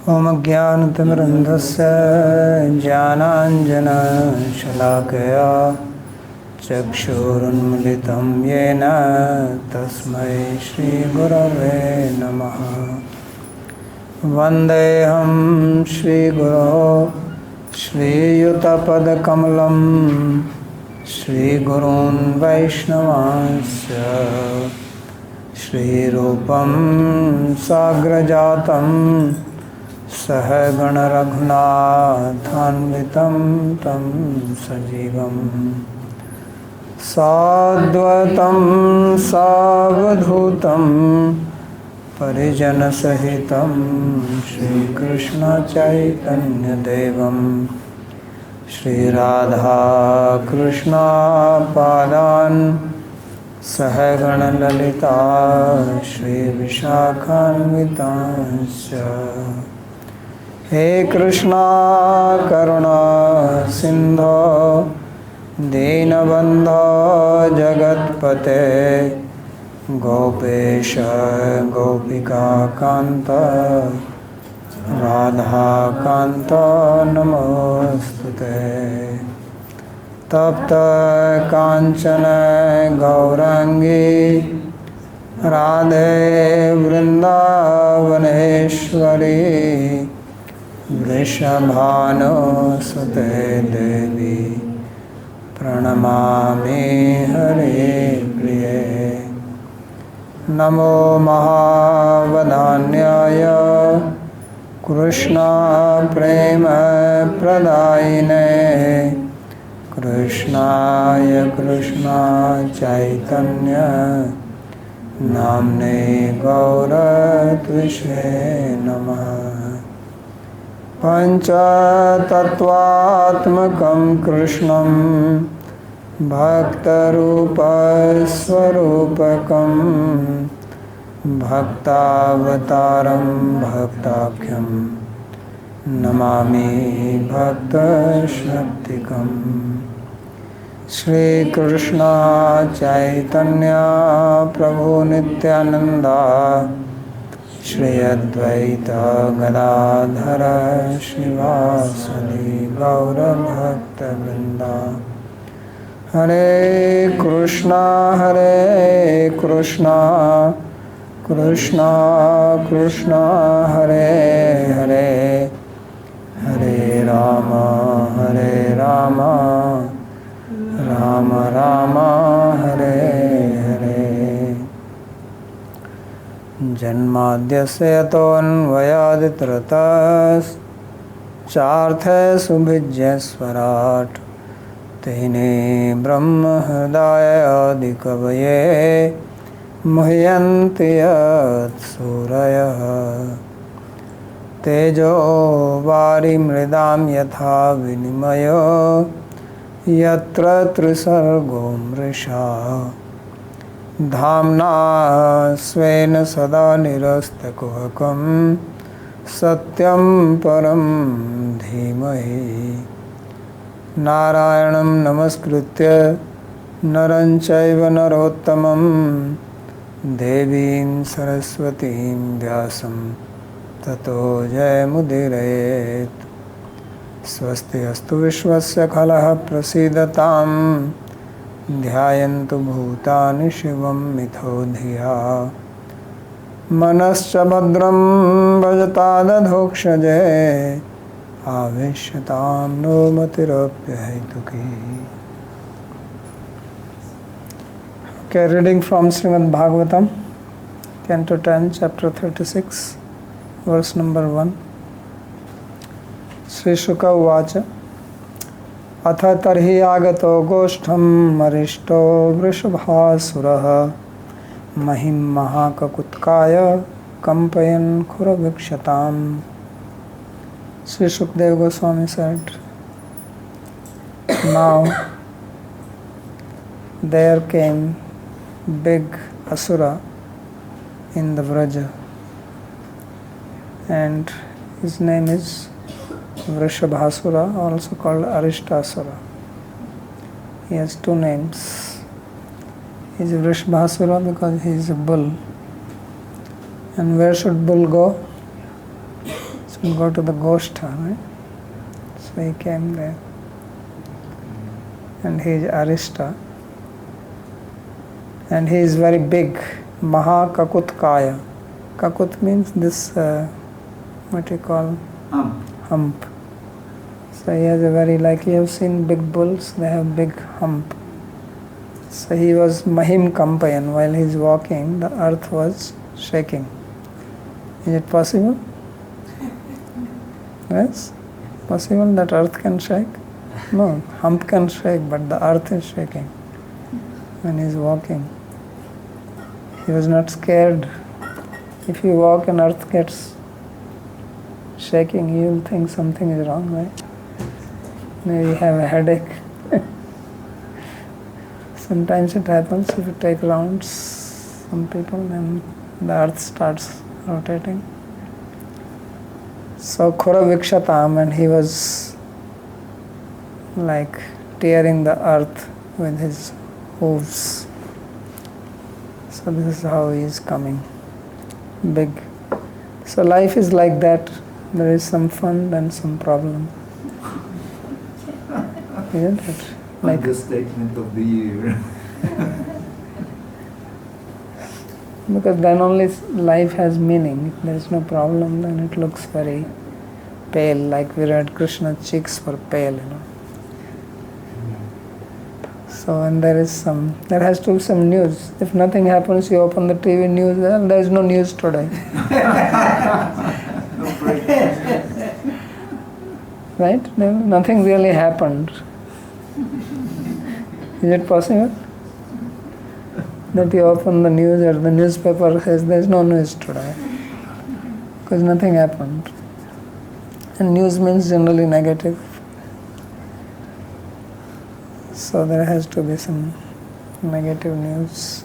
ॐ ज्ञानतिमिरन्धस्य ज्ञानाञ्जनशलाकया चक्षुरुन्मिलितं येन तस्मै श्रीगुरवे नमः। वन्देऽहं श्रीगुरो श्रीयुतपदकमलं श्रीगुरून् वैष्णवांश्च श्रीरूपं साग्रजातं सहगण रघुनाथान्वितं तं सजीवं साद्वैतं सावधूतं परिजनसहितं श्रीकृष्ण चैतन्यदेवं श्रीराधाकृष्णपादान् सहगण ललिता श्रीविशाखान्वितांश्च। हे कृष्णा करुणा सिंधो दीनबन्धो जगत्पते गोपेश गोपिका कांत राधा कांत नमोस्तुते। तप्त कांचन गौरांगी राधे वृंदावनेश्वरी वृषभानुसुते देवी प्रणमामि हरे प्रिये। नमो महावदान्याय कृष्णा प्रेम प्रदायिने कृष्णाय कृष्णा चैतन्य नाम्ने गौरत्विषे नमः। पंचतत्वात्मकं कृष्णं भक्तरूपस्वरूपकं भक्तावतारं भक्ताख्यं नमामि भक्तशक्तिकम्। श्रीकृष्ण चैतन्य प्रभु नित्यानंदा श्री अद्वैत गदाधर श्रीवासदि गौरभक्तवृंदा। हरे कृष्णा कृष्णा कृष्णा हरे हरे हरे राम राम राम हरे हरे। जन्माद्यस्य यतोऽन्वयादितरतश्चार्थेषुभिज्ञस्वराट् तेने ब्रह्महृदाय आदिकवये मुह्यन्ति यत्सूरयः। तेजो वारिमृदां यथा विनिमयो यत्र त्रिसर्गो मृषा धाम्ना स्वेन सदा निरस्तकुहकं सत्यं परं धीमहि। नारायणं नमस्कृत्य नरं चैव नरोत्तमं देवीं सरस्वतीं व्यासं ततो जयमुदीरयेत्। स्वस्ति अस्तु विश्वस्य खलः प्रसीदतां ध्यायन्तु भूतानि शिवं मिथो धिया। मनश्च भद्रं भजतादधोक्षजे आवेश्यतां no मतिरप्यहैतुकी। Okay, reading from Śrīmad-Bhāgavatam, Canto 10, chapter 36, verse number 1. Shri शुक उवाच अथ तर्हि आगतो गोष्ठम् अरिष्टो वृषभासुरः महिं महाककुत्काय कंपयन् खुरवीक्षताम्. Sri Shukdev Goswami said, now there came big asura in the Vraja, and his name is Vrishabhasura, also called Arishtasura. He has two names. He is Vrishabhasura because he is a bull. And where should bull go? So go to the Goshtha, right? So he came there. And he is Arishta. And he is very big, Maha Kakutkaya. Kakut means this, what you call? Hump. So he has a very, like you have seen big bulls, they have big hump. So he was Mahim Kampayan. While he is walking, the earth was shaking. Is it possible? Yes? Possible that earth can shake? No, hump can shake, but the earth is shaking when he is walking. He was not scared. If you walk and earth gets shaking, you will think something is wrong, right? Maybe you have a headache. Sometimes it happens if you take rounds, some people, and the earth starts rotating. So Khura Vikshatam, and he was like tearing the earth with his hooves. So this is how he is coming. Big. So life is like that. There is some fun, then some problem. Isn't it? Like understatement of the year. because then only life has meaning. If there is no problem, then it looks very pale. Like we read Krishna's cheeks were pale, So, and there has to be some news. If nothing happens, you open the TV news, well, there is no news today. Right? Nothing really happened. Is it possible? That you open the news or the newspaper says there is no news today. Because nothing happened. And news means generally negative. So there has to be some negative news.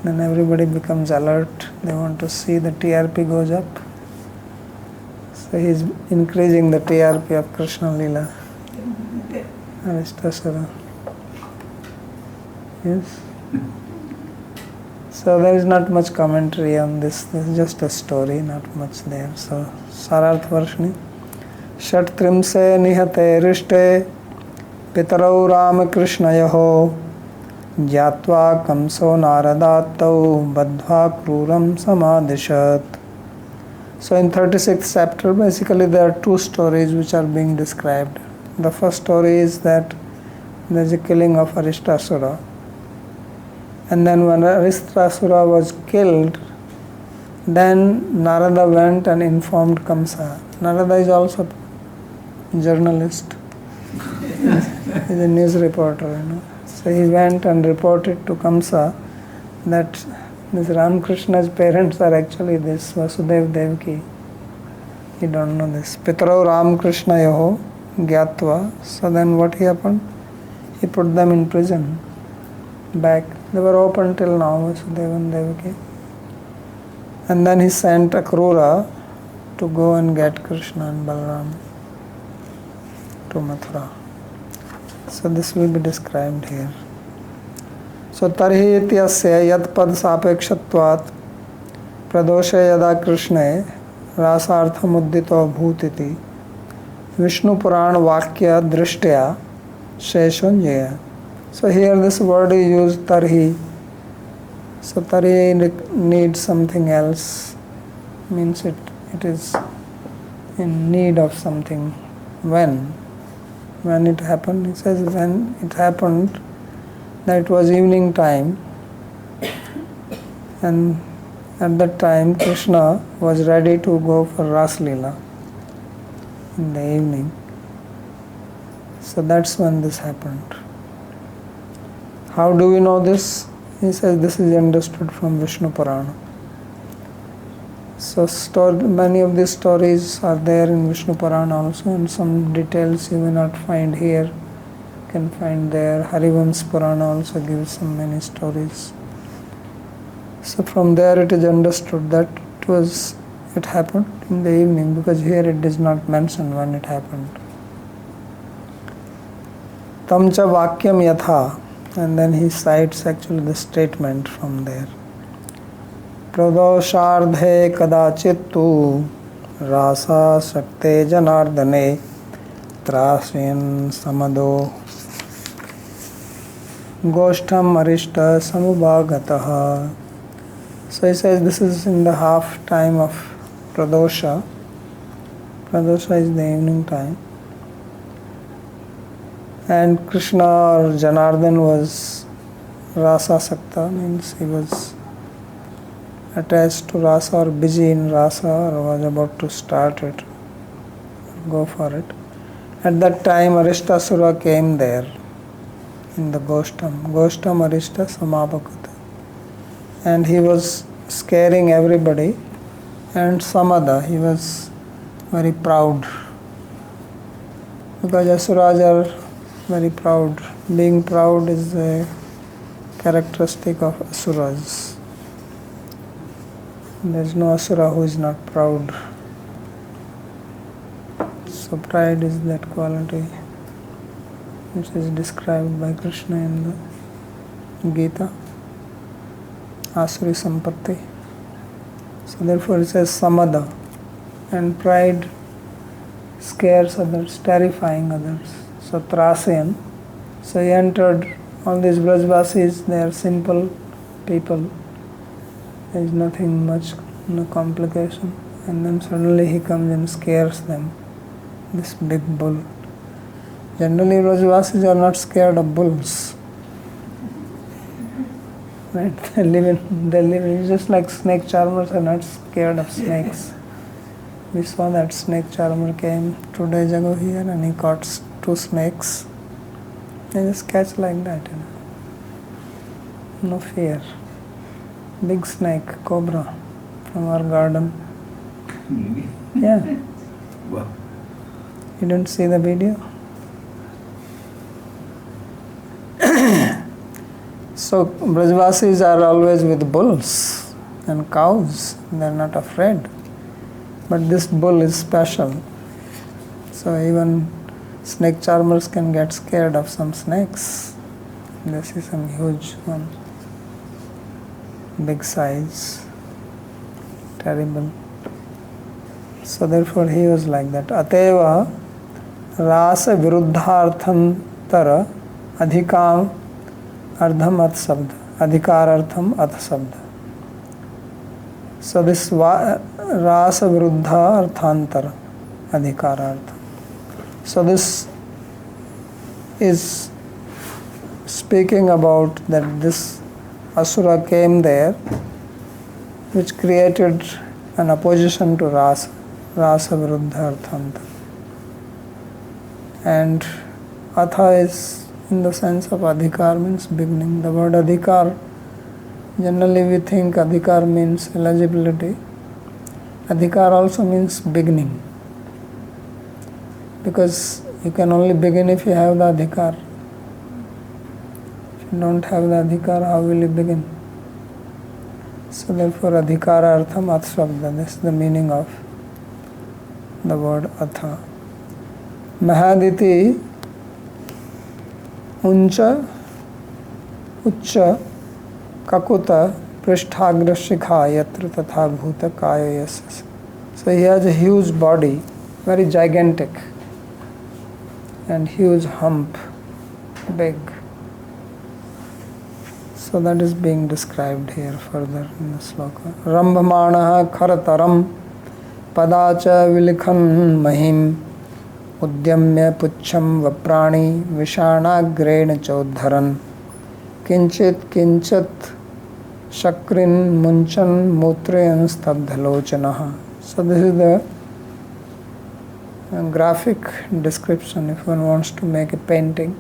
Then everybody becomes alert. They want to see the TRP goes up. So he is increasing the TRP of Krishna-līlā. Aristasura. Yes. So there is not much commentary on this. This is just a story, not much there. So Sararth Varshni. Shat trimse nihate rishte Pitarau Ram Krishna Yaho Jyatva Kamso Naradatau Badhva Kruram Samadishat. So in 36th chapter, basically there are two stories which are being described. The first story is that there is a killing of Aristasura. And then when Aristasura was killed, then Narada went and informed Kamsa. Narada is also a journalist. He's a news reporter, So he went and reported to Kamsa that this Ramakrishna's parents are actually this Vasudev Devaki. You don't know this. Pitarau Ramakrishna Yaho Gyatva. So then what happened? He put them in prison. Back. They were open till now, Vasudev and Devaki. And then he sent Akrura to go and get Krishna and Balaram to Mathura. So this will be described here. So tarhi ityasya yat pad sapekshatvat pradoshe yada krishne rasartham uddito bhutiti Vishnu Puran vakya drishtya sheshunjaya. So here this word is used tarhi. So tarhi needs something else. Means it is in need of something. When it happened, it says when it happened that it was evening time, and at that time Krishna was ready to go for Rāsa-līlā in the evening. So that's when this happened. How do we know this? He says this is understood from Vishnu Purana. So many of these stories are there in Vishnu Purana also, and some details you may not find here, you can find there. Harivamsa Purana also gives some many stories. So from there it is understood that it happened in the evening, because here it is not mentioned when it happened. Tamcha Vakyam Yatha, and then he cites actually the statement from there. Pradosharthe kadachittu Rasa Shakte Janardane Trasyan Samado Goshtam Arishta Samubhagataha. So he says this is in the half time of Pradosha. Pradosha is the evening time. And Krishna or Janardhan was Rasa Sakta, means he was attached to Rasa or busy in Rasa or was about to start it, go for it. At that time Arishtasura came there in the Goshtam Arishta Samabhakata, and he was scaring everybody. And Samada, he was very proud, because Asuras are very proud. Being proud is a characteristic of Asuras. There is no Asura who is not proud. So pride is that quality which is described by Krishna in the Gita, Asuri Sampatti. So therefore it says Samada, and pride scares others, terrifying others. So Trasyan, so he entered. All these Brajvasis, they are simple people. There is nothing much, no complication. And then suddenly he comes and scares them. This big bull. Generally Brajvasis are not scared of bulls. Right? They live in just like snake charmers are not scared of snakes. We saw that snake charmer came 2 days ago here and he caught 2 snakes. They just catch like that, No fear. Big snake, cobra, from our garden. Yeah. Wow. You didn't see the video? So Brajvasis are always with bulls and cows. They are not afraid. But this bull is special. So even snake charmers can get scared of some snakes. This is some huge one. Big size. Terrible. So therefore he was like that. Ateva Rasa Viruddharthantara Adhikam Ardham At Sabda. Adhikar Artham At Sabda. So this Rasa Viruddha Arthantara Adhikar Artham. So this is speaking about that this Asura came there, which created an opposition to Rasa Viruddha Arthantara. And Atha is in the sense of Adhikar, means beginning. The word Adhikar, generally we think Adhikar means eligibility. Adhikar also means beginning. Because you can only begin if you have the Adhikar. If you don't have the Adhikar, how will you begin? So therefore Adhikara Artham At Sabda, this is the meaning of the word Atha. Mahaditi Uncha Uccha Kakuta Prishtagra Shikha Yatra Tatha Bhuta Kaya Yasas. So he has a huge body, very gigantic, and huge hump, big. So that is being described here further in the sloka. Rambhamanaha kharataram padacha vilikhan mahim udyamya puchcham vaprani vishanagrena chodharan kinchat shakrin munchan mutrayan stabdhalochanaha. So this is the graphic description. If one wants to make a painting,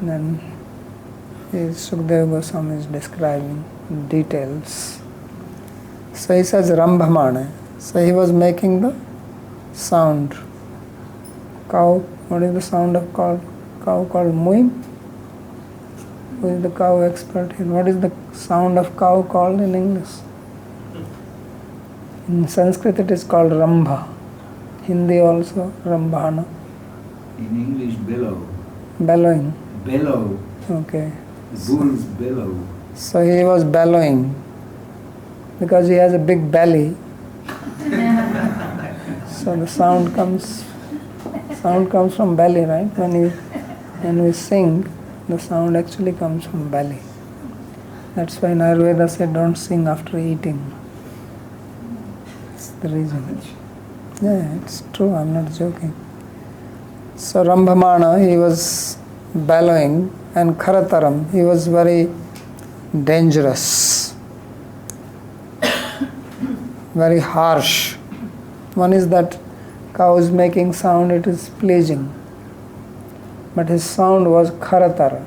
then Sukadeva Goswami is describing details. So he says Rambhamana. So he was making the sound. Cow, what is the sound of cow called mooing? Who is the cow expert here? What is the sound of cow called in English? In Sanskrit it is called Rambha. Hindi also Rambhana. In English, bellow. Bellowing. Bellow. Okay. Bulls bellow. So he was bellowing because he has a big belly. So the sound comes from belly, right? When we sing, the sound actually comes from belly. That's why in Ayurveda said don't sing after eating. That's the reason. Yeah, it's true, I'm not joking. So Rambhamana, he was bellowing, and Kharataram, he was very dangerous, very harsh. One is that cow is making sound, it is pleasing. But his sound was Kharatara.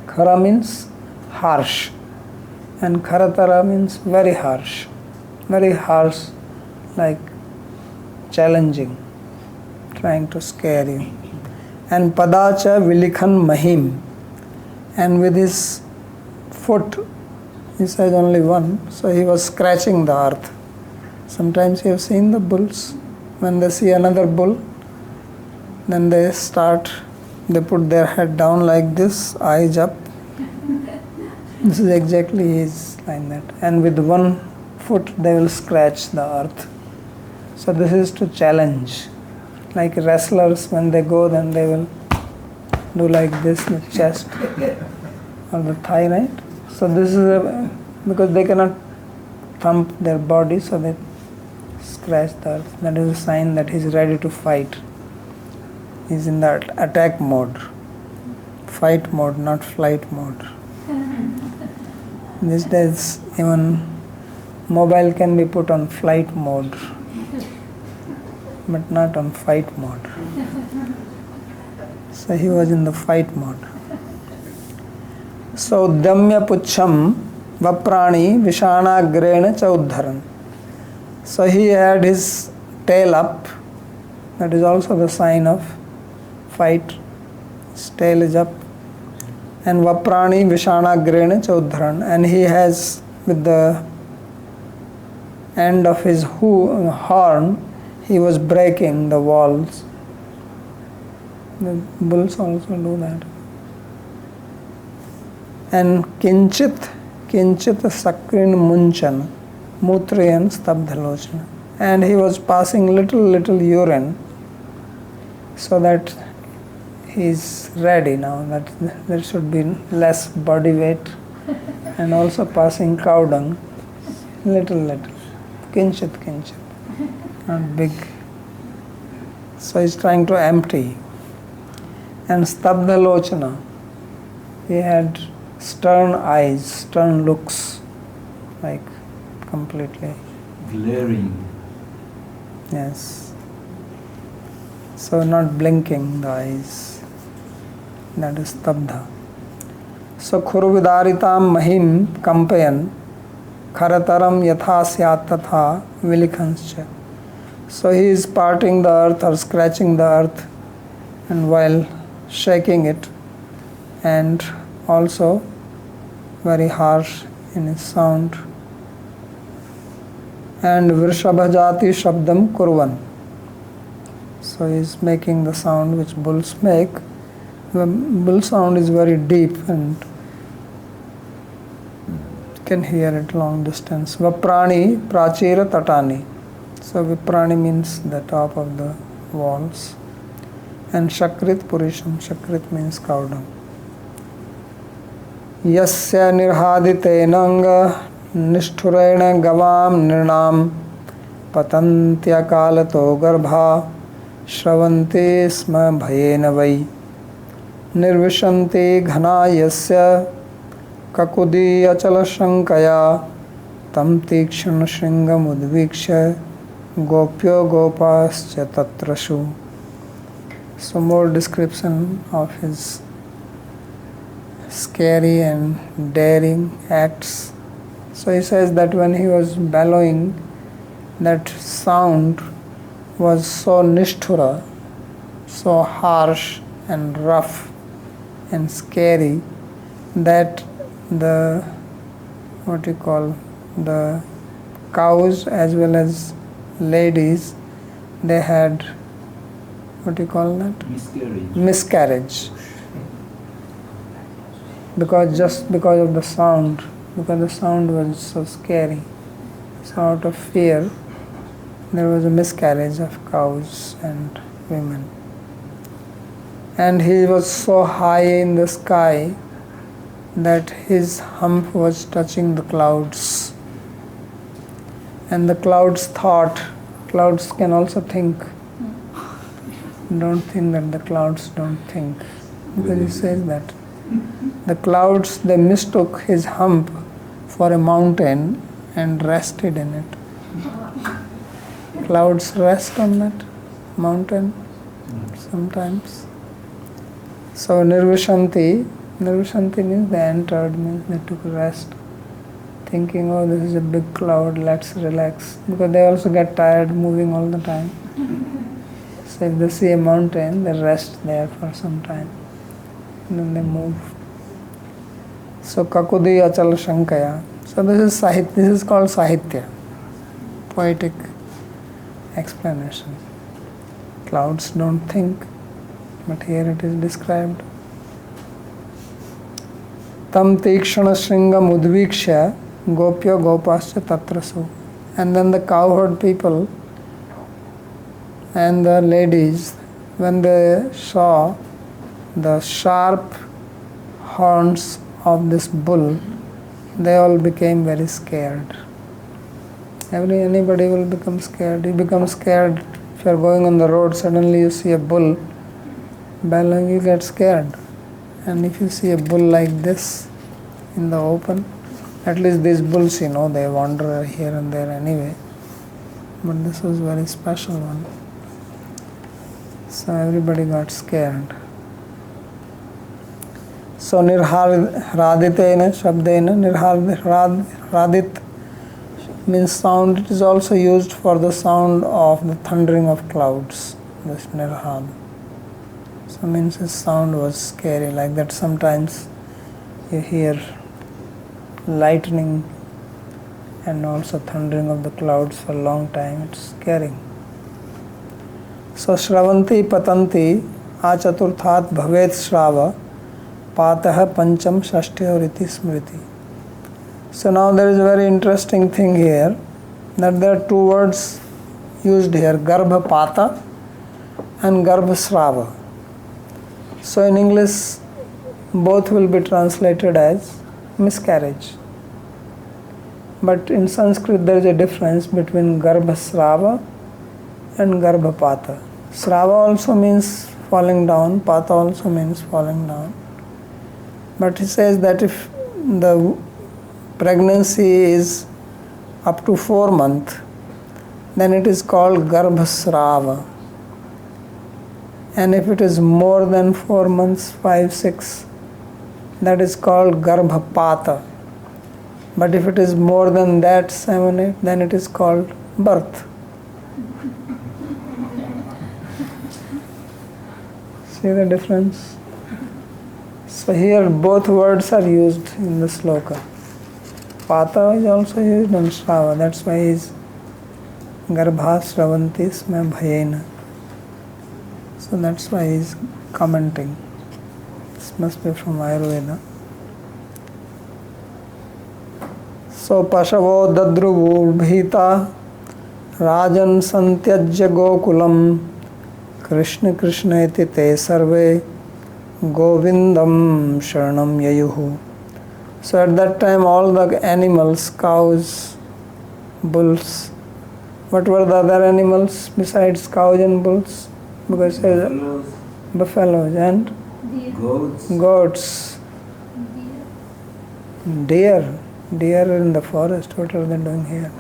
Khara means harsh, and Kharatara means very harsh, like challenging, trying to scare you. And Padacha Vilikhan Mahim, and with his foot, he says only one, so he was scratching the earth. Sometimes you have seen the bulls, when they see another bull, then they put their head down like this, eyes up. This is exactly his like that. And with one foot they will scratch the earth. So this is to challenge. Like wrestlers, when they go, then they will do like this, the chest or the thigh, right? So this is because they cannot thump their body, so they scratch the earth. That is a sign that he is ready to fight. He is in the attack mode, fight mode, not flight mode. These days, even mobile can be put on flight mode, but not on fight mode. So he was in the fight mode. So Damya Pucham Vaprani Vishanagrena Chaudharan. So he had his tail up. That is also the sign of fight. His tail is up. And Vaprani Vishanagrena Chaudharan. And he has, with the end of his horn, he was breaking the walls. The bulls also do that. And Kinchit Sakrin Munchan Mutriyan Stabdhalochana. And he was passing little urine, so that he is ready now, that there should be less body weight, and also passing cow dung, little, kinchit, not big. So he's trying to empty. And Stabdhalochana, he had stern eyes, stern looks, like completely glaring. Yes. So not blinking the eyes. That is Stabdha. So Khurvidaritam Mahim Kampayan Kharataram Yatha Syat Tatha Vilikhanscha. So he is parting the earth or scratching the earth, and while shaking it, and also very harsh in his sound. And Vrishabhajati Shabdam Kurvan. So he is making the sound which bulls make. The bull sound is very deep and you can hear it long distance. Vaprani Prachira Tatani. So Viprani means the top of the walls. And Shakrit Purisham. Shakrit means cow dung. Yasya nirhadite nanga Nishthurena gavam nirnam Patantya kalato garbha Shravanti sma bhayena vai Nirvishanti ghana yasya Kakudi achala shankaya Tam tikshana shringam udviksha Gopyo gopascha tatrashu. So more description of his scary and daring acts. So he says that when he was bellowing, that sound was so nishthura, so harsh and rough and scary, that the cows as well as ladies, they had miscarriage. Because of the sound, because the sound was so scary. So out of fear, there was a miscarriage of cows and women. And he was so high in the sky that his hump was touching the clouds. And the clouds thought, clouds can also think. Don't think that the clouds don't think. Because he says that. The clouds, they mistook his hump for a mountain and rested in it. Clouds rest on that mountain sometimes. So nirvishanti means they entered, means they took rest, thinking, oh, this is a big cloud, let's relax. Because they also get tired moving all the time. So if they see a mountain, they rest there for some time. And then they move. So kakudi achal shankaya. So this is called sahitya, poetic explanation. Clouds don't think, but here it is described. Tam tikshana shringam udvikshya gopya gopascha tatrasu. And then the cowherd people and the ladies, when they saw the sharp horns of this bull, they all became very scared. Anybody will become scared. You become scared if you are going on the road, suddenly you see a bull bellowing, you get scared. And if you see a bull like this in the open, at least these bulls, they wander here and there anyway. But this was a very special one. So everybody got scared. So nirhraditena shabdena, radit means sound. It is also used for the sound of the thundering of clouds, this nirhad. So means his sound was scary, like that sometimes you hear lightning and also thundering of the clouds for a long time. It's scary. So shravanti patanti achaturthat bhavet shrava patah pancham shashtyoriti smriti. So now there is a very interesting thing here, that there are two words used here, garbha pata and garbha srava. So in English both will be translated as miscarriage. But in Sanskrit there is a difference between garbha srava and garbha pata. Srava also means falling down, pata also means falling down. But he says that if the pregnancy is up to 4 months, then it is called garbhasrava. And if it is more than 4 months, 5, 6, that is called garbhapata. But if it is more than that, 7, 8, then it is called birth. See the difference? So here both words are used in the sloka. Pata is also used on Srava. That's why he is Garbha Sravanti Sma Bhayena. So that's why he is commenting. This must be from Ayurveda. So Pashavo Dadruvu Bhita Rajan Santyajya Gokulam Krishna Krishna iti te sarve Govindam Sharanam Yayuhu. So at that time all the animals, cows, bulls, what were the other animals besides cows and bulls? Because buffaloes and goats, deer are in the forest. What are they doing here?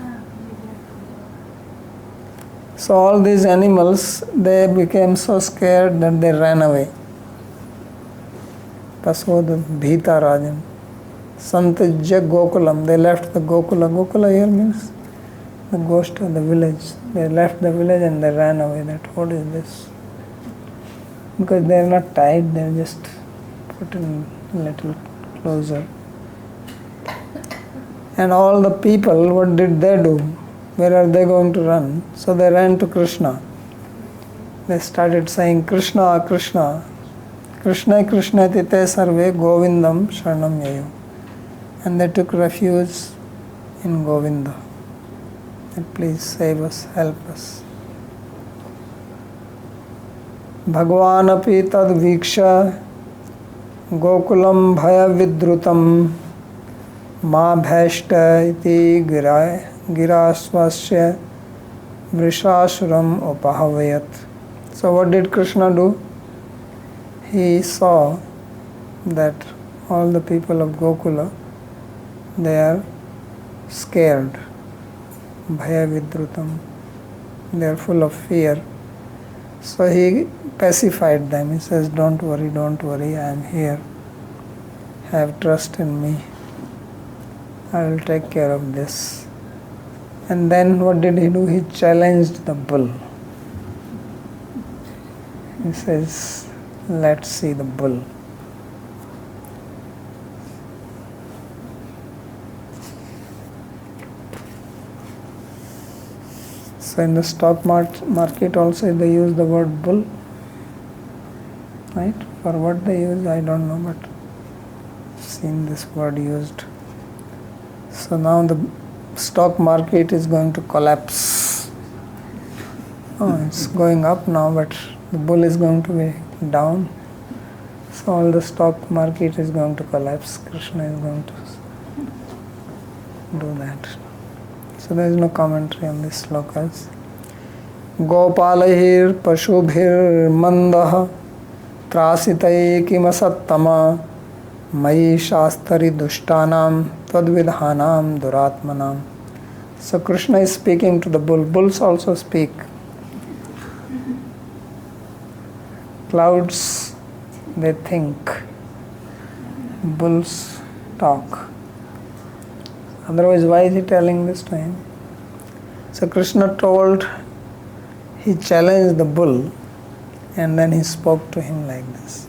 So all these animals, they became so scared that they ran away. Pasvoda Bhita Rajan. Santajya Gokulam, they left the Gokula. Gokula here means the ghost of the village. They left the village and they ran away. That what is this? Because they are not tied, they are just put in a little closer. And all the people, what did they do? Where are they going to run? So they ran to Krishna. They started saying, Krishna, Krishna, Krishna, Krishna iti te sarve Govindam Sharanam Yayu. And they took refuge in Govinda. that please save us, help us. Bhagavan api tad viksha gokulam bhaya vidrutam ma bhashta iti girasvasya vrishasuram upahavayat. So what did Krishna do? He saw that all the people of Gokula, they are scared, bhaya vidrutam, they are full of fear. So he pacified them. He says, don't worry, I am here. Have trust in me. I will take care of this. And then what did he do? He challenged the bull. He says, let's see the bull. So in the stock market also they use the word bull, right? For what they use, I don't know, but I've seen this word used. So now the stock market is going to collapse. Oh, it's going up now, but the bull is going to be down. So all the stock market is going to collapse. Krishna is going to do that. So there is no commentary on these slokas. Gopalahir pashubhir mandah trasitai kimasattama mai shastari dushtanam tadvidhanam duratmanam. So Krishna is speaking to the bull. Bulls also speak. Clouds, they think. Bulls talk. Otherwise, why is he telling this to him? So Krishna he challenged the bull, and then he spoke to him like this.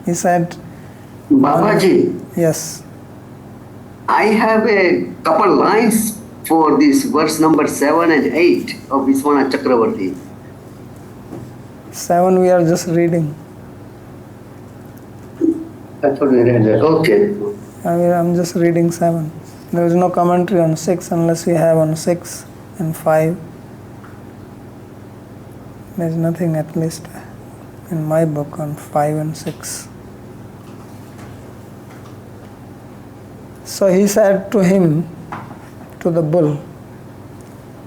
He said, Babaji, yes. I have a couple lines for this verse number 7 and 8 of Vishwanath Chakravarti. 7 we are just reading. I thought we read that. Okay. I'm just reading 7. There is no commentary on 6 unless we have on 6 and 5. There is nothing, at least in my book, on 5 and 6. So he said to him, to the bull,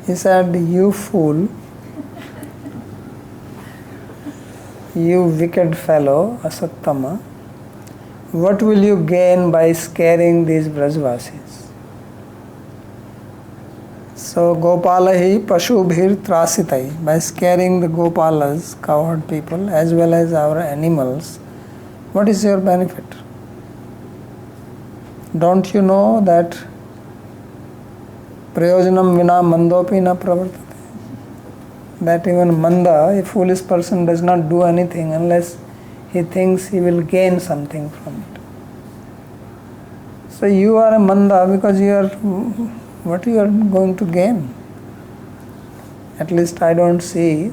he said, you fool, you wicked fellow, Asattama, what will you gain by scaring these Brajvasis? So Gopalahi Pashubhir Trasitai, by scaring the Gopalas, cowherd people, as well as our animals, what is your benefit? Don't you know that Prayojanam vina mandopi na pravartate? That even Manda, a foolish person, does not do anything unless he thinks he will gain something from it. So you are a Manda because what you are going to gain? At least I don't see.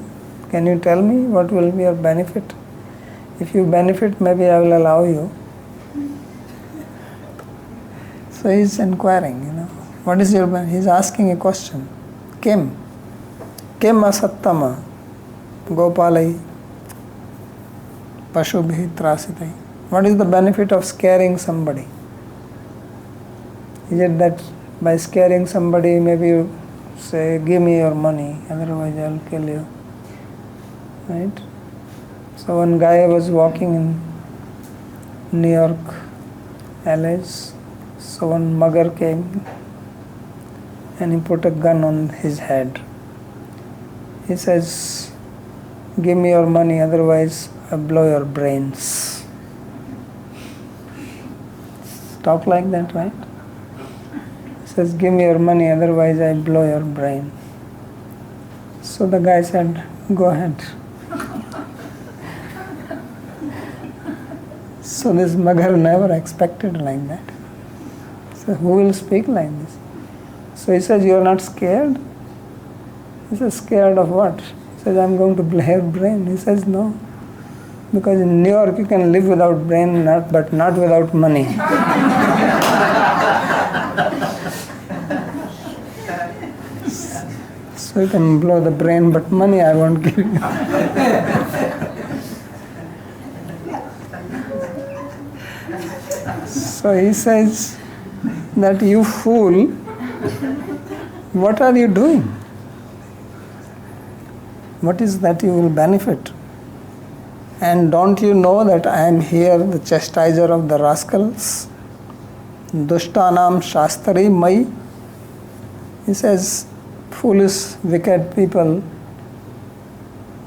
Can you tell me what will be your benefit? If you benefit, maybe I will allow you. So he is inquiring, what is your benefit? He is asking a question. Kim asattama gopalai pashubhi trasitai. What is the benefit of scaring somebody? Is it that by scaring somebody, maybe you say, give me your money, otherwise I will kill you. Right? So one guy was walking in New York, LA's. So one mugger came and he put a gun on his head. He says, give me your money, otherwise I blow your brains. Talk like that, right? He says, give me your money, otherwise I blow your brain. So the guy said, go ahead. So this mugger never expected like that. So who will speak like this? So he says, you are not scared? He says, scared of what? He says, I'm going to blow your brain. He says, no. Because in New York you can live without brain, but not without money. So you can blow the brain, but money I won't give you. So he says that you fool, what are you doing? What is that you will benefit? And don't you know that I am here, the chastiser of the rascals? Dushtanam Shastari Mai. He says, foolish, wicked people,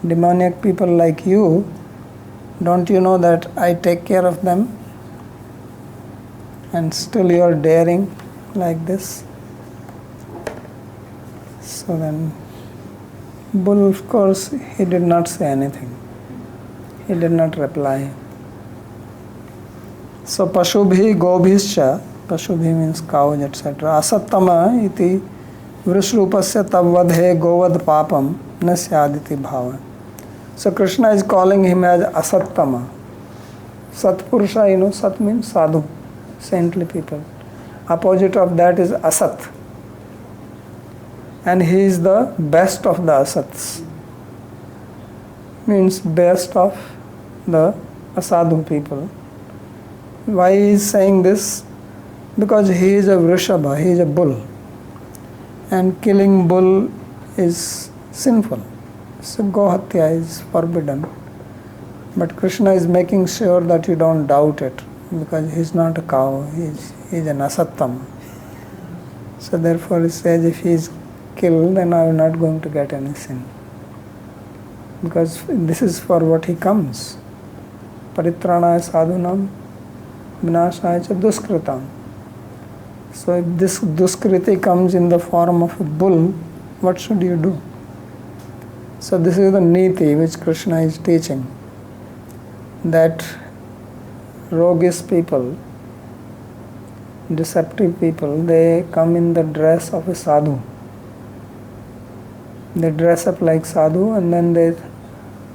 demoniac people like you, don't you know that I take care of them? And still you are daring like this. So then, Bull, of course, he did not say anything. He did not reply. So Pashubhi Gobhischa, Pashubhi means cows, etc. Asattama iti Vrushrupasya tavvadhe govad papam nasyaditi bhava. So Krishna is calling him as Asattama. Satpurusha, you know, Sat means sadhu, saintly people. Opposite of that is Asat. And he is the best of the Asats. Means best of the asadhu people. Why he is saying this? Because he is a Vrishabha, he is a bull. And killing bull is sinful. So Gohatya is forbidden. But Krishna is making sure that you don't doubt it, because he is not a cow, he is an asattam. So therefore he says, if he is killed, then I am not going to get any sin. Because this is for what he comes. Paritranaya sadhunam vinashaya cha duskritam. So if this duskriti comes in the form of a bull, what should you do? So this is the niti which Krishna is teaching. That roguish people, deceptive people, they come in the dress of a sadhu. They dress up like sadhu and then they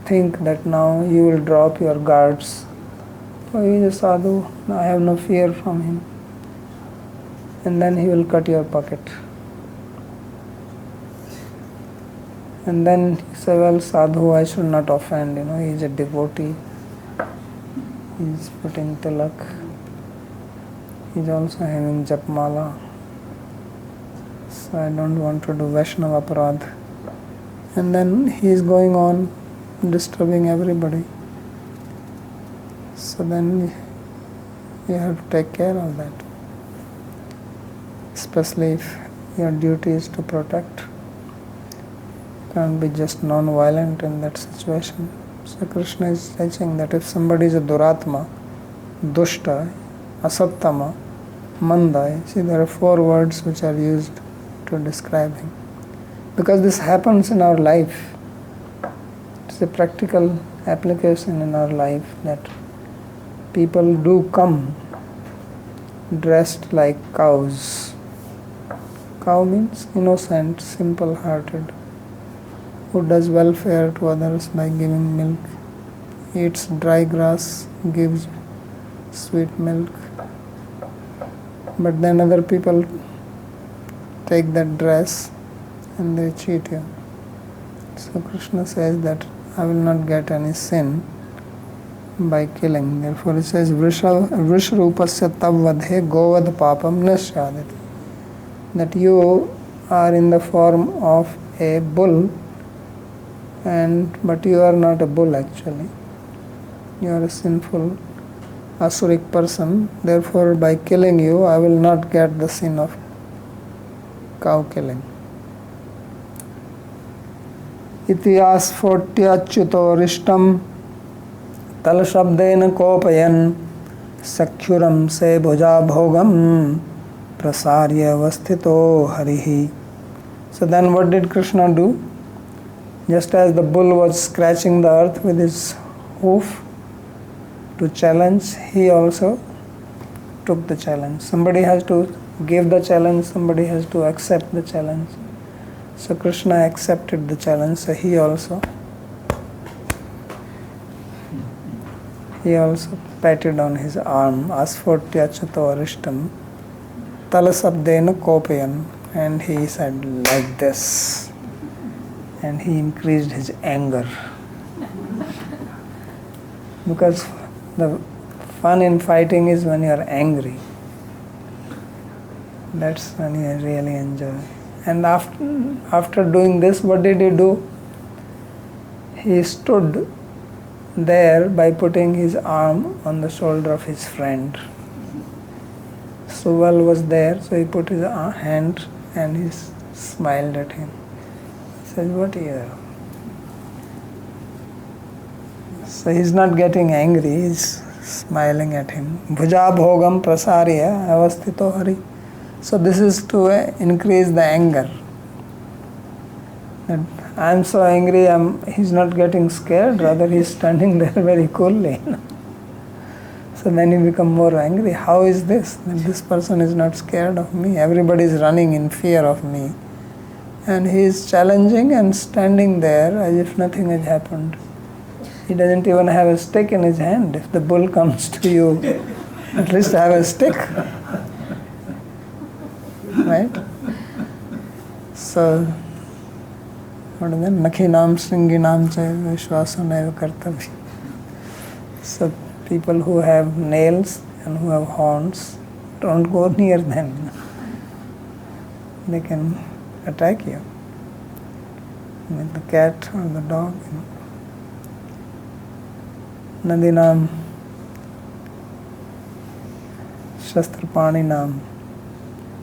think that now you will drop your guards. Oh, he is a sadhu, I have no fear from him. And then he will cut your pocket. And then you say, well, sadhu, I should not offend, you know, he is a devotee. He is putting tilak. He is also having japmala. So I don't want to do Vaishnava aparadh. And then he is going on disturbing everybody. So then you have to take care of that. Especially if your duty is to protect. You can't be just non-violent in that situation. So Krishna is teaching that if somebody is a duratma, dushta, asattama, manda, see there are 4 words which are used to describe him. Because this happens in our life. It's a practical application in our life that people do come dressed like cows. Cow means innocent, simple-hearted, who does welfare to others by giving milk, eats dry grass, gives sweet milk. But then other people take that dress and they cheat you. So Krishna says that I will not get any sin by killing. Therefore he says, Vishrupasya tavvadhe govad papam nasyaditi. That you are in the form of a bull, but you are not a bull actually. You are a sinful, asuric person. Therefore by killing you, I will not get the sin of cow killing. Iti asphotyachuto rishtam tal shabdena kopayan sakyuram se bhuja bhogam prasarya vasthito harihi. So then what did Krishna do? Just as the bull was scratching the earth with his hoof to challenge, he also took the challenge. Somebody has to give the challenge, somebody has to accept the challenge. So Krishna accepted the challenge, so he also patted on his arm, asphotyachuto arishtam talasabdena kopayan, and he said like this. and he increased his anger. Because the fun in fighting is when you are angry. That's when you really enjoy. And after doing this, what did he do? He stood there by putting his arm on the shoulder of his friend. Subal was there, so he put his hand and he smiled at him. He said, what here? So he's not getting angry, he's smiling at him. Bhuja bhogam prasarya avastito hari. So this is to increase the anger. That I'm so angry, he's not getting scared, rather he's standing there very coolly. So then you become more angry. How is this? That this person is not scared of me. Everybody is running in fear of me. And he is challenging and standing there as if nothing has happened. He doesn't even have a stick in his hand. If the bull comes to you, at least have a stick. Right? So, what is that? Nakhinam Sringinam Chaiva Vishwasanaiva Kartavya. So, people who have nails and who have horns, don't go near them. They can attack you. With the cat or the dog. Nadinam Shastrapaninam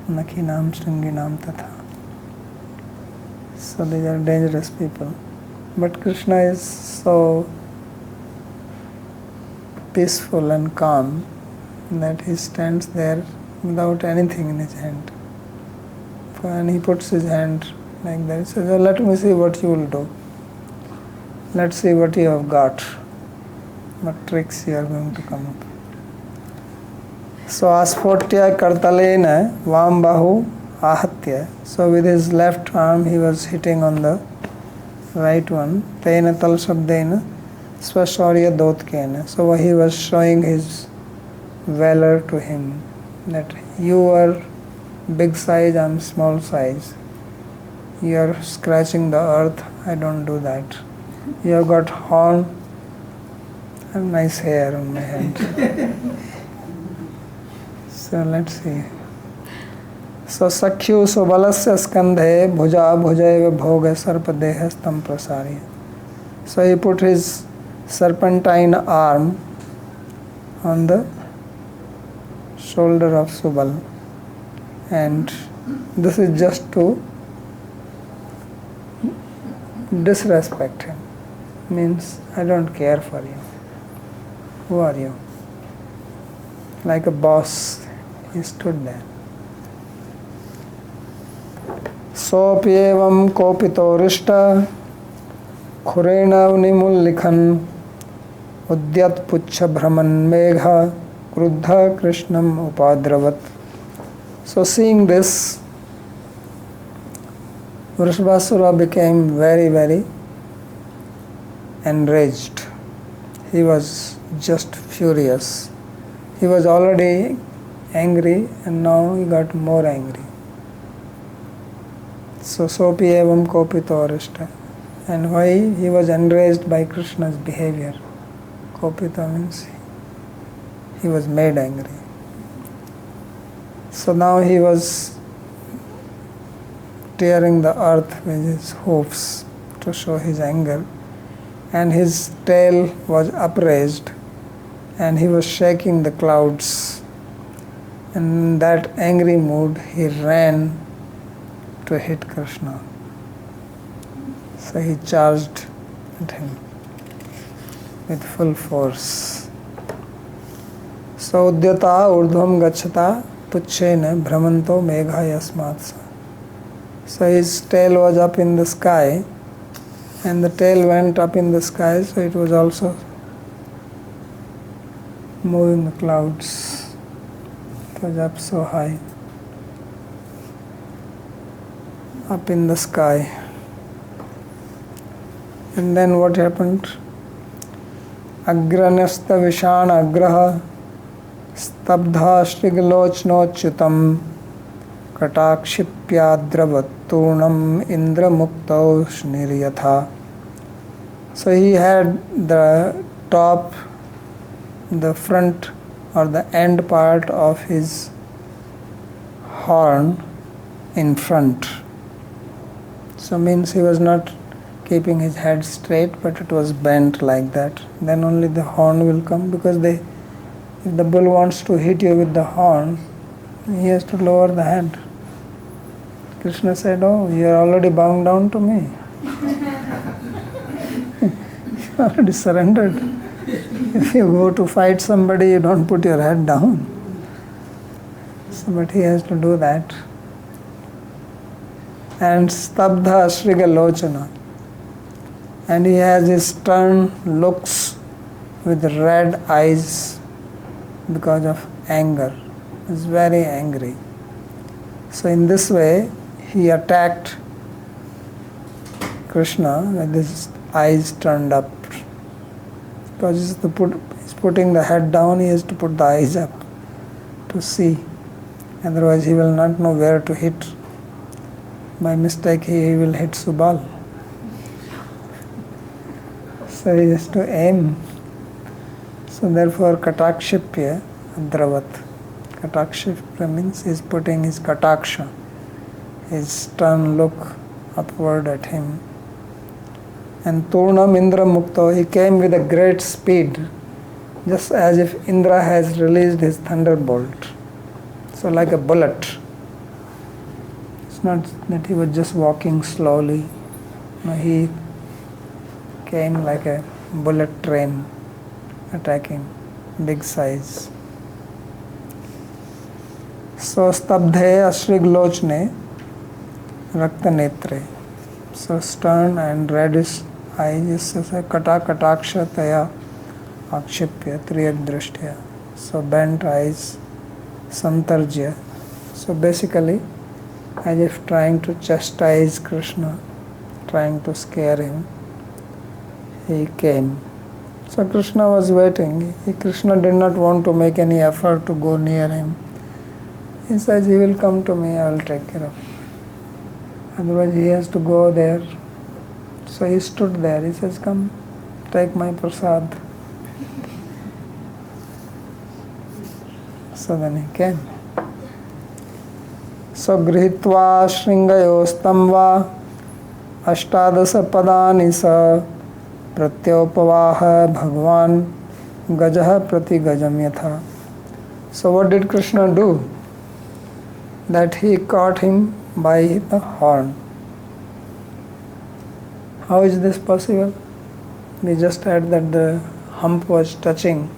Nakhinam Sringinam Tatha. So these are dangerous people. But Krishna is so peaceful and calm that he stands there without anything in his hand. And he puts his hand like that. He says, well, let me see what you will do. Let's see what you have got. What tricks you are going to come up. So Aspotya Kartalena Vambahu Ahatya. So with his left arm he was hitting on the right one. Tena Tal Shabdena Swashaurya Dotkena. So he was showing his valor to him. That you are big size, I am small size. You are scratching the earth, I don't do that. You have got horn, I have nice hair on my head. So let's see. So Sakhyu Subalasya Skandhe Bhuja Bhujaiva Bhoga Sarpadeha Stam Prasari. So he put his serpentine arm on the shoulder of Subal. And this is just to disrespect him. Means, I don't care for you. Who are you? Like a boss, he stood there. Sopyevam kopito rishta khurena unimullikhan udyat puchha brahman megha kruddha krishnam upadravat. So seeing this, Basura became very, very enraged. He was just furious. He was already angry and now he got more angry. So Sopi evam kopito arishta. And why? He was enraged by Krishna's behavior. Kopita means he was made angry. So now he was tearing the earth with his hoofs to show his anger. And his tail was upraised and he was shaking the clouds. And in that angry mood, he ran to hit Krishna. So he charged at him with full force. So Udyata urdhvam gacchata puchena brahmanto megha yasmatsa. So his tail was up in the sky and the tail went up in the sky, so it was also moving the clouds. It was up so high, up in the sky. And then what happened? Agranasta vishana agraha stabdha shrigalochnochyutam katakshipyadravat Turnam Indra Mukto Shniryatha. So he had the top, the front or the end part of his horn in front. So means he was not keeping his head straight, but it was bent like that. Then only the horn will come, because if the bull wants to hit you with the horn, he has to lower the head. Krishna said, "Oh, you are already bowing down to me. You already surrendered. If you go to fight somebody, you don't put your head down." So, but he has to do that. And Stabdha Shrigalochana. And he has his stern looks with red eyes because of anger. He's very angry. So in this way, he attacked Krishna with his eyes turned up. Because he's putting the head down, he has to put the eyes up to see. Otherwise he will not know where to hit. By mistake he will hit Subal. So he has to aim. So therefore Katakshipya Adravat. Katakshipya means he is putting his Kataksha, his stern look upward at him. And Turnam Indra Mukto, he came with a great speed, just as if Indra has released his thunderbolt. So like a bullet. It's not that he was just walking slowly. No, he came like a bullet train attacking, big size. So Stabdhe Ashriglochne Raktanetre. So stern and reddish eyes, Kata Kataksha Taya Akshipya Triyak Drishtya. So bent eyes, Santarjya. So basically, as if trying to chastise Krishna, trying to scare him, he came. So Krishna was waiting. Krishna did not want to make any effort to go near him. He says, he will come to me, I will take care of him. Otherwise he has to go there. So he stood there. He says, "Come, take my prasad." So then he came. So grihitva shringayostamva ashtadasa padani sa pratyopavaha bhagwan gajaha prati gajam yatha. So what did Krishna do? That he caught him by the horn. How is this possible? We just heard that the hump was touching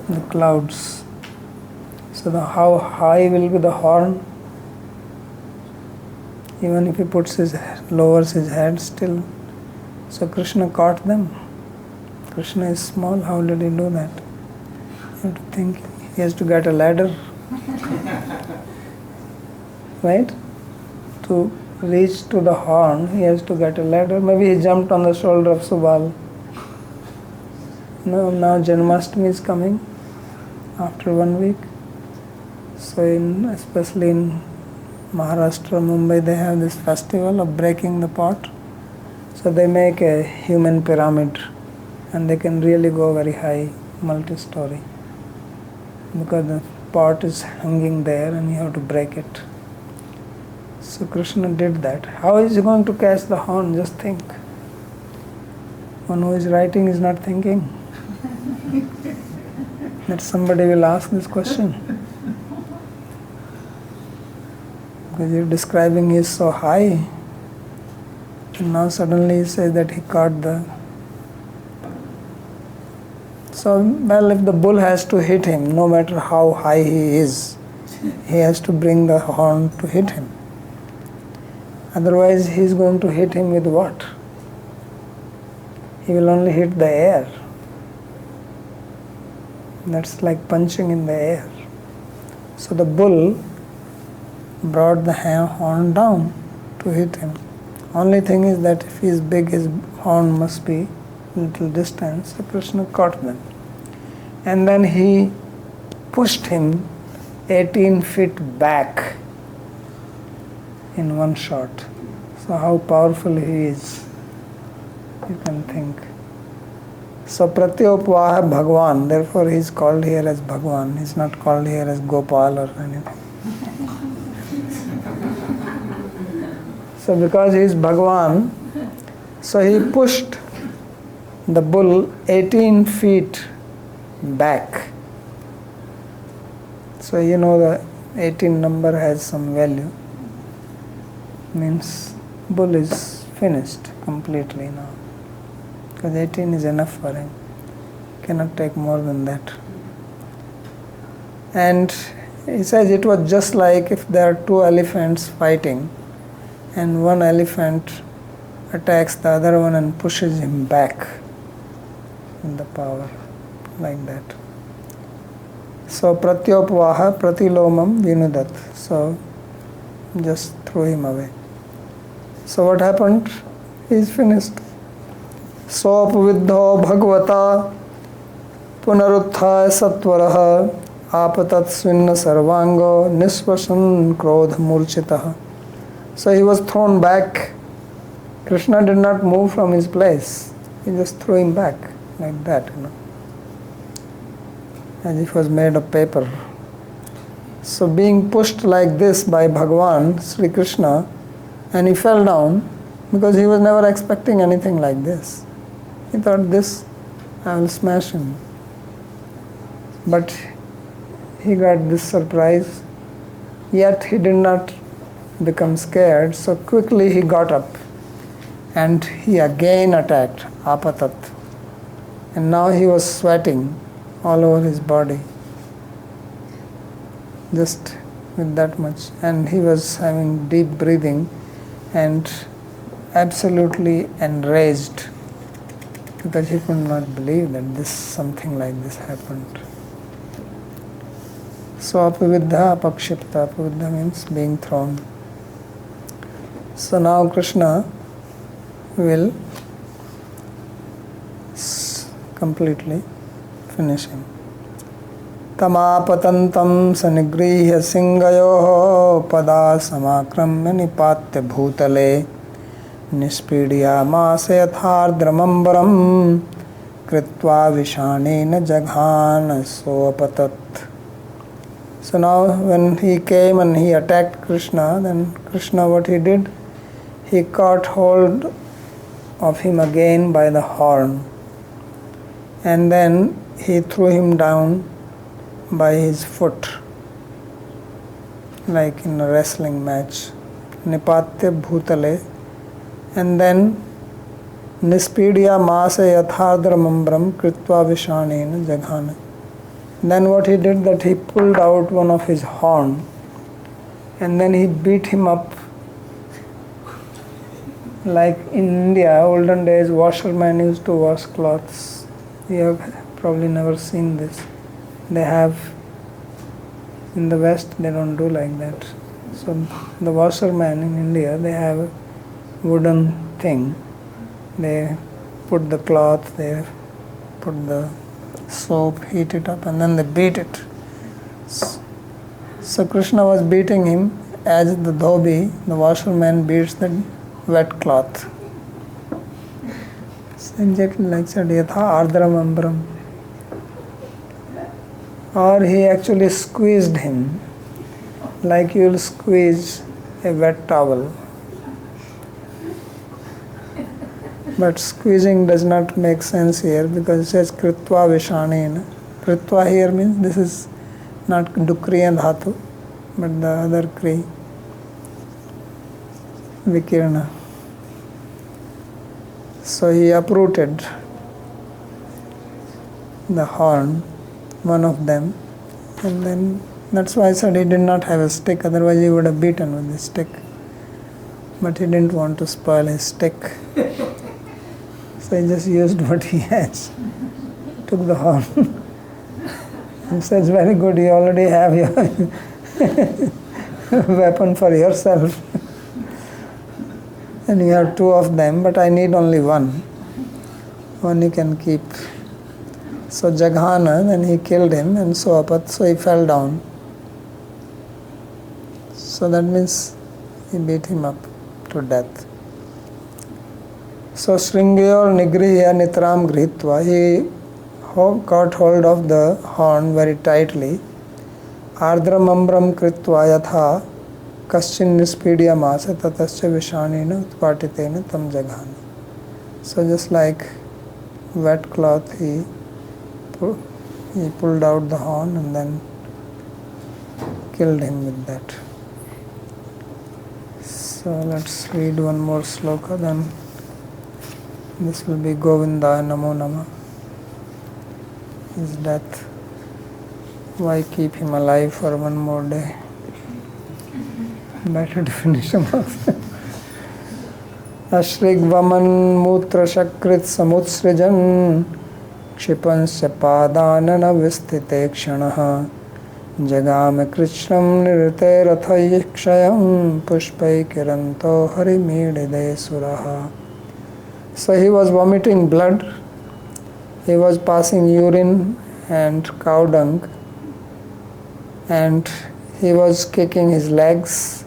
the clouds. So how high will be the horn? Even if he lowers his head still. So Krishna caught them. Krishna is small, how did he do that? You have to think he has to get a ladder. Right? To reach to the horn, he has to get a ladder. Maybe he jumped on the shoulder of Subal. Now Janmashtami is coming after 1 week. So especially in Maharashtra, Mumbai, they have this festival of breaking the pot. So they make a human pyramid and they can really go very high, multi-story. Because the pot is hanging there and you have to break it. So Krishna did that. How is he going to catch the horn? Just think. One who is writing is not thinking. That somebody will ask this question. Because you're describing he is so high. And now suddenly he says that he caught the... So, well, if the bull has to hit him, no matter how high he is, he has to bring the horn to hit him. Otherwise, he is going to hit him with what? He will only hit the air. That's like punching in the air. So the bull brought the horn down to hit him. Only thing is that if he is big, his horn must be little distance. So Krishna caught them. And then he pushed him 18 feet back in one shot. So how powerful he is, you can think. So Pratyopvaha Bhagwan, therefore he is called here as Bhagwan. He is not called here as Gopal or anything. So because he is Bhagwan, so he pushed the bull 18 feet back. So you know the 18 number has some value. Means bull is finished completely now. Because 18 is enough for him. Cannot take more than that. And he says it was just like if there are two elephants fighting and one elephant attacks the other one and pushes him back in the power, like that. So Pratyopvaha Pratilomam Vinudat. So just throw him away. So what happened? He is finished. Sopaviddho Bhagavata Punaruttha Satvaraha Apatat Svinna Sarvango Nisvasan Krodha Murchitaha. So he was thrown back. Krishna did not move from his place. He just threw him back like that, as if it was made of paper. So being pushed like this by Bhagavan, Sri Krishna, and he fell down because he was never expecting anything like this. He thought, this, I will smash him. But he got this surprise, yet he did not become scared, so quickly he got up and he again attacked, apatat. And now he was sweating all over his body, just with that much. And he was having deep breathing and absolutely enraged because he could not believe that something like this happened. So apaviddha apakshipta. Apaviddha means being thrown. So now Krishna will completely finish him. Tamapatantam sanigrihya singayoho pada samakramya nipatya bhutale nispidya mase yathardramambaram kritva vishanena jaghana soapatat. So now when he came and he attacked Krishna, then Krishna, what he did? He caught hold of him again by the horn, and then he threw him down by his foot, like in a wrestling match. Nipatya bhutale, and then nispidya masa yathardramambram kritva vishanena jaghana. Then what he did, that he pulled out one of his horn and then he beat him up. Like in India, olden days, washermen used to wash clothes. You have probably never seen this. They have, in the West, they don't do like that. So the washermen in India, they have a wooden thing. They put the cloth, they put the soap, heat it up, and then they beat it. So Krishna was beating him as the dhobi, the washerman, beats the wet cloth. So exactly like said, yatha ardram ambram. Or he actually squeezed him like you will squeeze a wet towel. But squeezing does not make sense here because it says kritva vishanena. Kritva here means this is not dukri and dhatu, but the other kri, vikirna. So he uprooted the horn, one of them, and then that's why I said he did not have a stick, otherwise he would have beaten with the stick. But he didn't want to spoil his stick. So he just used what he has. Took the horn. And says, very good, you already have your weapon for yourself. And you have two of them, but I need only one. One you can keep. So Jaghana, then he killed him, and so he fell down. So that means he beat him up to death. So Sringayor Nigriya Nitram Gritva, he got hold of the horn very tightly. Ardram Ambram Kritva Yatha Kaschin Nispidiyamasa Tatascha Vishanina Utpatitena Tam Jaghana. So just like wet cloth, he pulled out the horn and then killed him with that. So let's read one more sloka, then this will be Govindaya Namo Nama. His death, why keep him alive for one more day? Better to finish him off. Ashrigvaman mutra shakrit samutsrijan kshipansya padanana vistite kshanaha Jagam Krishnam nirte rathayikshayam pushpai kiranto harimidide suraha. So he was vomiting blood, he was passing urine and cow dung, and he was kicking his legs.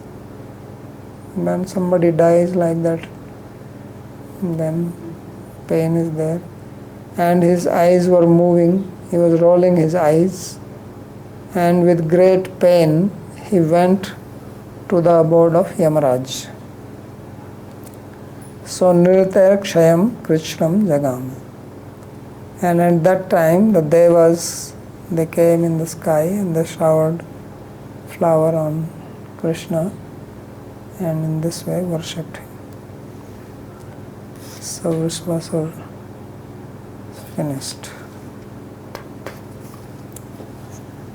When somebody dies like that, then pain is there. And his eyes were moving, he was rolling his eyes, and with great pain he went to the abode of Yamaraj. So Nirtaya Kshayam Krishnam Jagam. And at that time the Devas, they came in the sky and they showered flower on Krishna, and in this way worshipped him. So this Basur finished.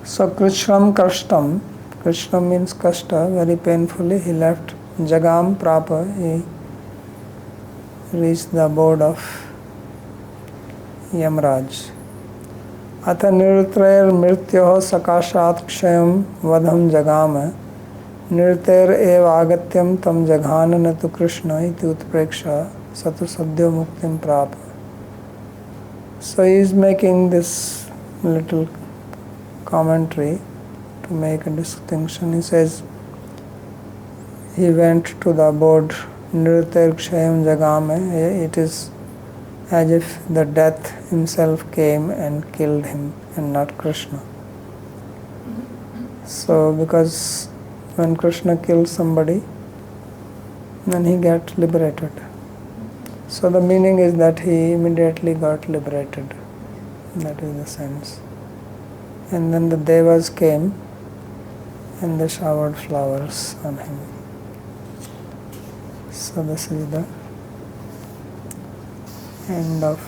So Krishnam Kashtam, Krishna means Kashta, very painfully he left Jagam proper, he reached the abode of Yamaraj. Atha nirtrair mrityoho sakashat kshayam vadham jagama nirtair eva agatyam tam jaghanana tu Krishna iti utpreksha satu sadhyo muktim prapa. So he is making this little commentary to make a distinction. He says he went to the abode nirtair kshayam jagame. It is as if the death himself came and killed him and not Krishna. So because when Krishna kills somebody, then he gets liberated. So the meaning is that he immediately got liberated. That is the sense. And then the Devas came and they showered flowers on him. So this is the end of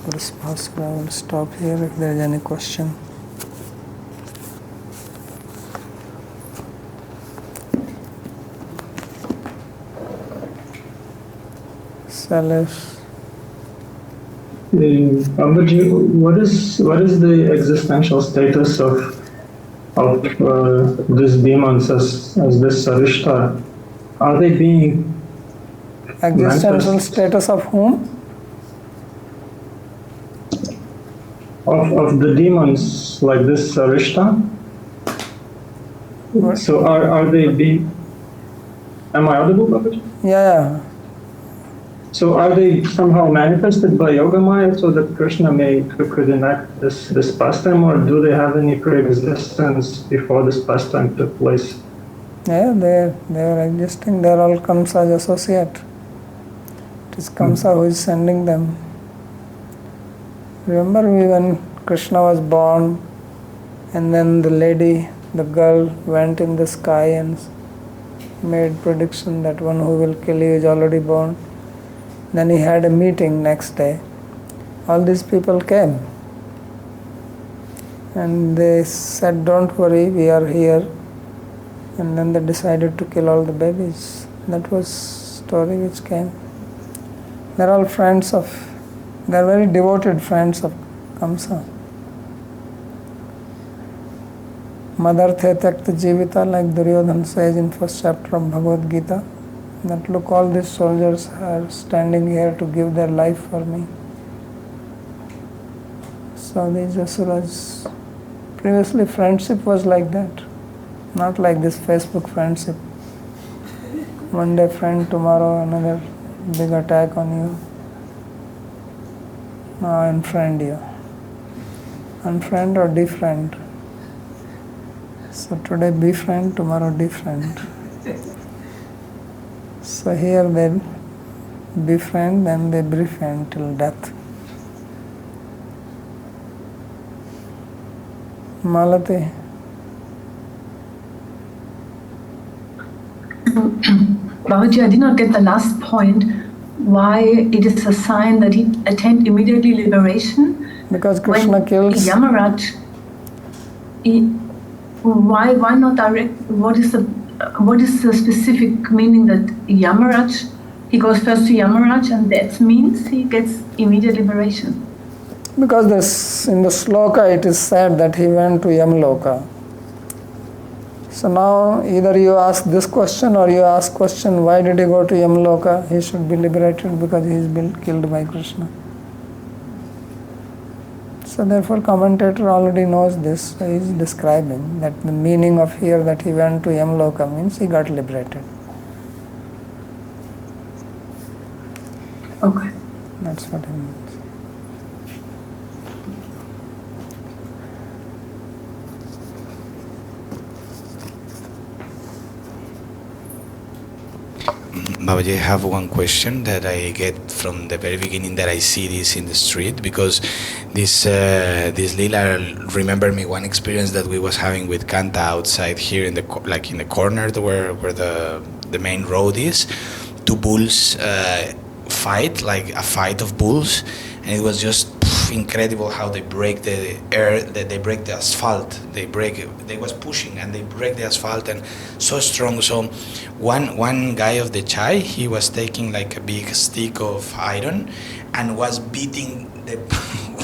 this Basur. I will stop here if there is any question. Salif. Ambaji, what is the existential status of these demons as this Sarishta? Are they being Existential manifest? status of whom? Of the demons like this Sarishta? What? So are they being? Am I audible, Babaji? Yeah. So are they somehow manifested by Yoga Maya so that Krishna could enact this pastime, or do they have any pre-existence before this pastime took place? Yeah, they are existing. They are all Kamsa's associate. It is Kamsa who is sending them. Remember when Krishna was born, and then the girl went in the sky and made prediction that one who will kill you is already born. Then he had a meeting next day. All these people came. And they said, don't worry, we are here. And then they decided to kill all the babies. That was story which came. They are all they are very devoted friends of Kamsa. Madarthe Takta Jivita, like Duryodhana says in first chapter of Bhagavad Gita, that look, all these soldiers are standing here to give their life for me. So these Asuras, previously friendship was like that, not like this Facebook friendship. One day friend, tomorrow another big attack on you. Now unfriend you. Unfriend or defriend. So today befriend, tomorrow defriend. So here they befriend, then they befriend till death. Malati. Babaji, I did not get the last point. Why it is a sign that he attained immediately liberation? Because Krishna kills. Yamaraj. Why not direct? What is the specific meaning that Yamaraj? He goes first to Yamaraj, and that means he gets immediate liberation. Because this, in the sloka it is said that he went to Yamloka. So now either you ask this question or you ask question, why did he go to Yamloka? He should be liberated because he is been killed by Krishna. So therefore commentator already knows this. So he is describing that the meaning of here that he went to Yamloka means he got liberated. Okay. That's what he means. Babaji, I have one question that I get from the very beginning that I see this in the street, because this lila remember me one experience that we was having with Canto outside here in the corner where the main road is. Two bulls fight, like a fight of bulls, and it was just incredible how they break the air, that they break the asphalt. They was pushing and they break the asphalt, and so strong. So one guy of the chai, he was taking like a big stick of iron and was beating the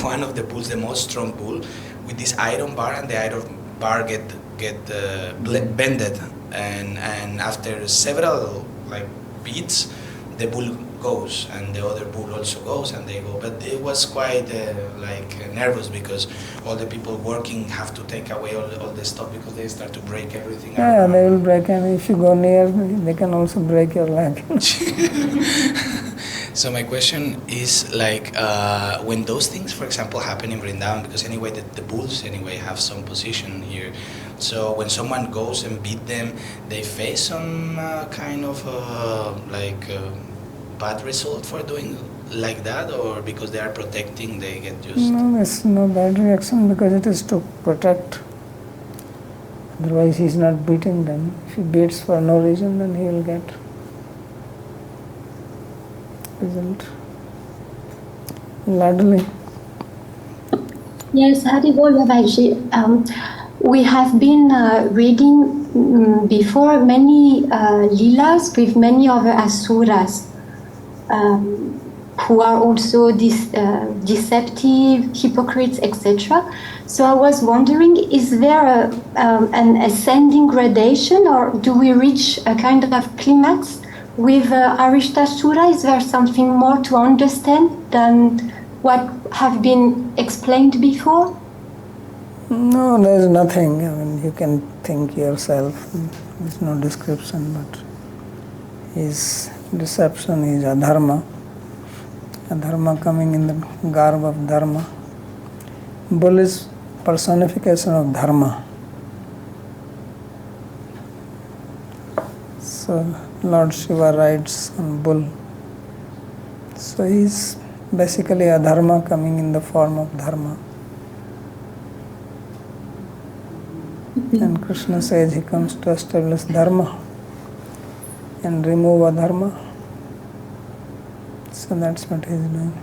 one of the bulls, the most strong bull, with this iron bar, and the iron bar get bended, and after several like beats, the bull goes, and the other bull also goes, and they go. But it was quite nervous, because all the people working have to take away all the stuff, because they start to break everything. Yeah, they will break, and if you go near, they can also break your leg. So my question is when those things, for example, happen in Vrindavan, because anyway the bulls anyway have some position here. So when someone goes and beat them, they face some kind of bad result for doing like that, or because they are protecting, they get used? No, there's no bad reaction, because it is to protect. Otherwise, he's not beating them. If he beats for no reason, then he will get result. Ladli. Yes, Haribol Babaji. We have been reading before many leelas with many other asuras who are also deceptive, hypocrites, etc. So I was wondering, is there an ascending gradation, or do we reach a kind of climax with Arishtasura? Is there something more to understand than what have been explained before? No, there is nothing. I mean, you can think yourself. There's no description, but his deception is adharma. Adharma coming in the garb of dharma. Bull is personification of dharma. So Lord Shiva rides on bull. So he's basically adharma coming in the form of dharma. And Krishna says he comes to establish dharma and remove adharma. So that's what he is doing.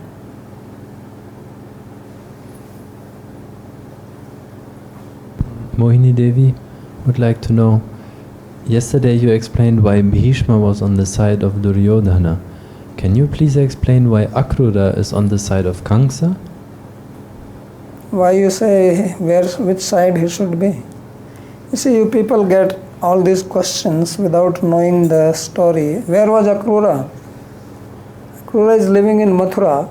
Mohini Devi would like to know, yesterday you explained why Bhishma was on the side of Duryodhana. Can you please explain why Akrura is on the side of Kamsa? Why you say which side he should be? You see, you people get all these questions without knowing the story. Where was Akrura? Akrura is living in Mathura,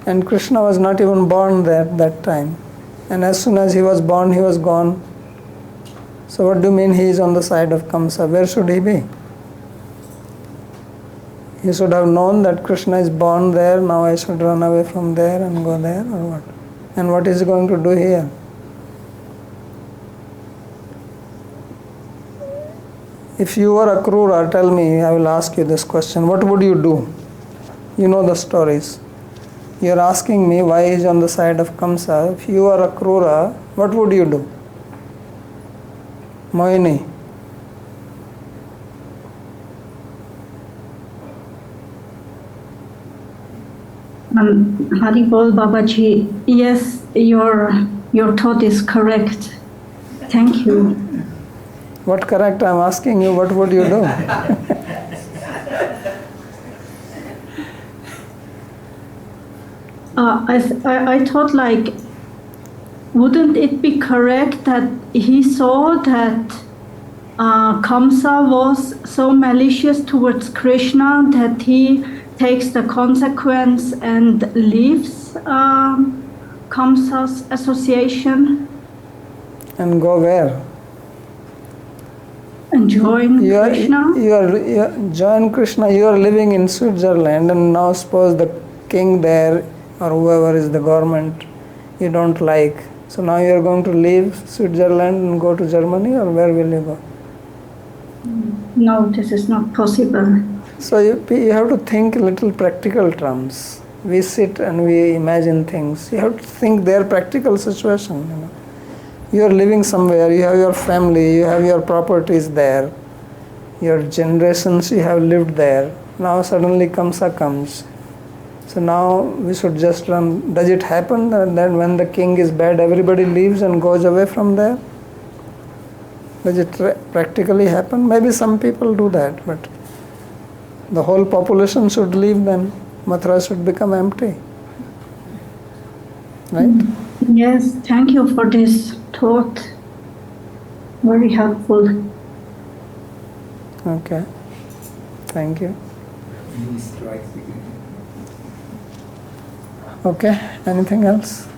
and Krishna was not even born there at that time. And as soon as he was born, he was gone. So what do you mean he is on the side of Kamsa? Where should he be? He should have known that Krishna is born there, now I should run away from there and go there, or what? And what is he going to do here? If you were Akrura, tell me, I will ask you this question, what would you do? You know the stories. You are asking me why he is on the side of Kamsa. If you are Akrura, what would you do? Moini. Haribol Babaji, yes, your thought is correct. Thank you. What correct? I'm asking you, what would you do? I thought, like, wouldn't it be correct that he saw that Kamsa was so malicious towards Krishna that he takes the consequence and leaves Kamsa's association? And go where? And join Krishna? Join Krishna. You are living in Switzerland, and now suppose the king there or whoever is the government you don't like. So now you are going to leave Switzerland and go to Germany, or where will you go? No, this is not possible. So you have to think little practical terms. We sit and we imagine things. You have to think their practical situation. You are living somewhere, you have your family, you have your properties there, your generations you have lived there. Now suddenly Kamsa comes. So now we should just run. Does it happen that when the king is bad, everybody leaves and goes away from there? Does it practically happen? Maybe some people do that, but the whole population should leave then. Mathura should become empty. Right? Yes, thank you for this thought. Very helpful. Okay. Thank you. He strikes again. Okay. Anything else?